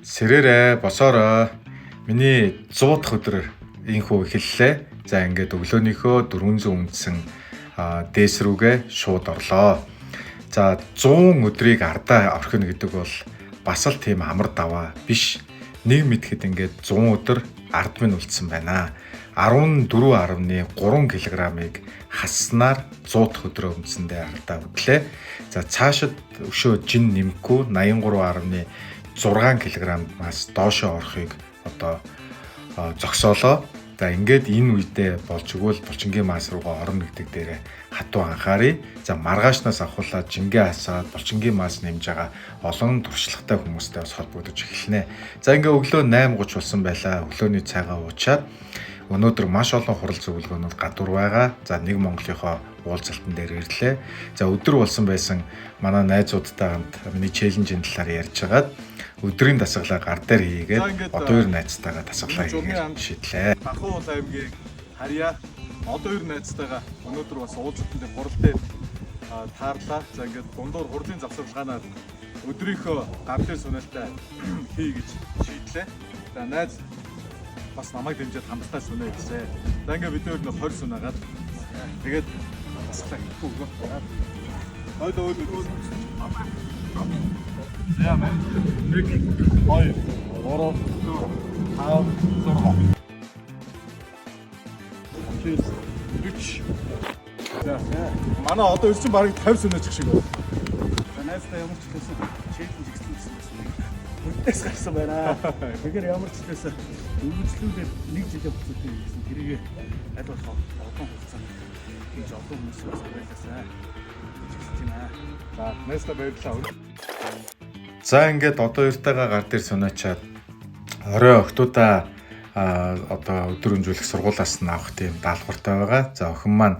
Сэрээрээ босоороо. Миний 100 дахь өдөр инхүү эхэллээ. За ингээд өглөөнийхөө 400 үндсэн дээс рүүгээ шууд орлоо. За 100 өдрийг ардаа орхино гэдэг бол бас л тийм амар даваа биш. Нэг мэдхэд ингээд 100 өдөр ард минь үлдсэн байна. 14.3 кг-ыг хасснаар 100 дахь өдрөө үндсэндээ ардаа өглөө. За цаашид өшөө жин нэмэхгүй 83.6 кг-аас доошоо орохыг одоо зогсоолоо. За ингээд энэ үедээ болж өгвөл булчингийн мас руугаа орно гэдэг дээрээ хатуу анхаарыг. За маргаашнаас авахуулаад жингээ хасаад булчингийн мас нэмж байгаа олон туршлагатай хүмүүстэй бас холбогдож эхэлнэ. За ингээ өглөө 8:30 болсон байлаа. Өглөөний цайгаа уучаад өнөөдөр маш олон хурал зөвлөгөөнүүд гадуур байгаа. За нэг Монголынхоо уулзалтан дээр ирлээ. За өдөр болсон байсан манай найзуудтай хамт миний челленжийн талаар ярьж хагаад өдрийн дасгалаа гар дээр хийгээд одоо 2 найзтайгаа дасгалаа хийгээд шийдлээ. Ахуул аймгийг харьяа. Одоо 2 найзтайгаа өнөөдөр бас уулзалтан дээр хурал дээр таарлаа. За ингээд дундуур хурлын завсаргалгаанаар өдрийнхөө гар дээр сүнэлтээ хий гэж шийдлээ. За найз бас намайг дэмжиж хамтдаа сүнэ хийжээ. За ингээд бид өөр нэг 20 сүнэгаад тэгээд дасгалаа хийхгүй өгөө. Хойд өөр. За мэн. 1 2 3 4 5 6 За манай одоо ирсэн бараг 50 сүнэж шиг байна. За найзтай ямар ч хэлсэн челленж хийсэн байсан. Үнэс гарсан байна. Тэгэхээр ямар ч хэлсэн үргэлжлүүлээд 1 жилийн хугацаанд хийсэн. Тэрийг аль болох олон хугацаанд хийж олон хүмүүсээс баярлалаа. За найзтай баярлалаа. За ингээд одоо 2-тайгаа гар дээр сунаачаад орой охтуудаа одоо өдөр өнжүүлэх сургуулаас нь авах тийм даалгавартай байгаа. За охин маань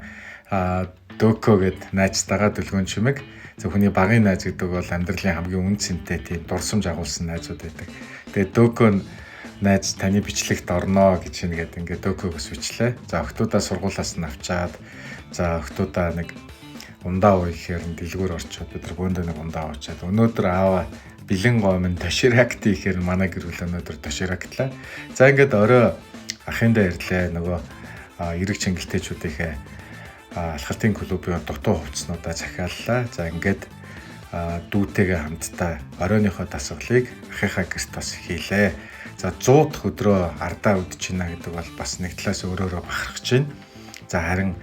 Дөкө гэд найзтайгаа дүлгөөн чимэг. За хүний багын найз гэдэг бол амьдралын хамгийн үн цэнтэй тийм дурсамж агуулсан найзууд байдаг. Тэгээд Дөкө найз таны бичлэгт орноо гэж нэгэд ингээд Дөкөгөөс бичлээ. За охтуудаа сургуулаас нь авчаад за охтуудаа нэг ундаа уу ихээр дэлгүүр орчоод бид нар бөөндөө нэг ундаа авчаад өнөөдөр аава бэлэн гомн доширакт ихээр манай гэр бүл өнөөдөр доширактлаа. За ингээд орой ахындаа ирлээ нөгөө эрэг чингэлтэйчүүдийнхээ алхалтын клубын дутуу хувцснуудаа захиаллаа. За ингээд дүүтэйгээ хамтдаа оройныхоо дасгалыг ахыхаа гэрт бас хийлээ. За 100 дахь өдрөө ардаа үдэж байна гэдэг бол бас нэг талаас өөрөөрөө бахархаж байна. За харин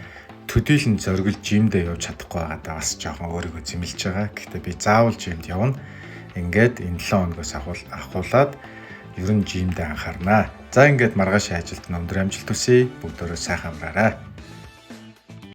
төдийлөн зоргил жимдээ явж чадахгүй байгаадаа бас жоохон өөрийгөө зэмлэж байгаа. Гэхдээ би заавал жимд явна. Ингээд энэ 7 хоногоос ахуулаад ерөн жимдээ анхаарнаа. За ингээд маргааш ажилд өндөр амжилт хүсье. Бүгдөө сайхан амраарай.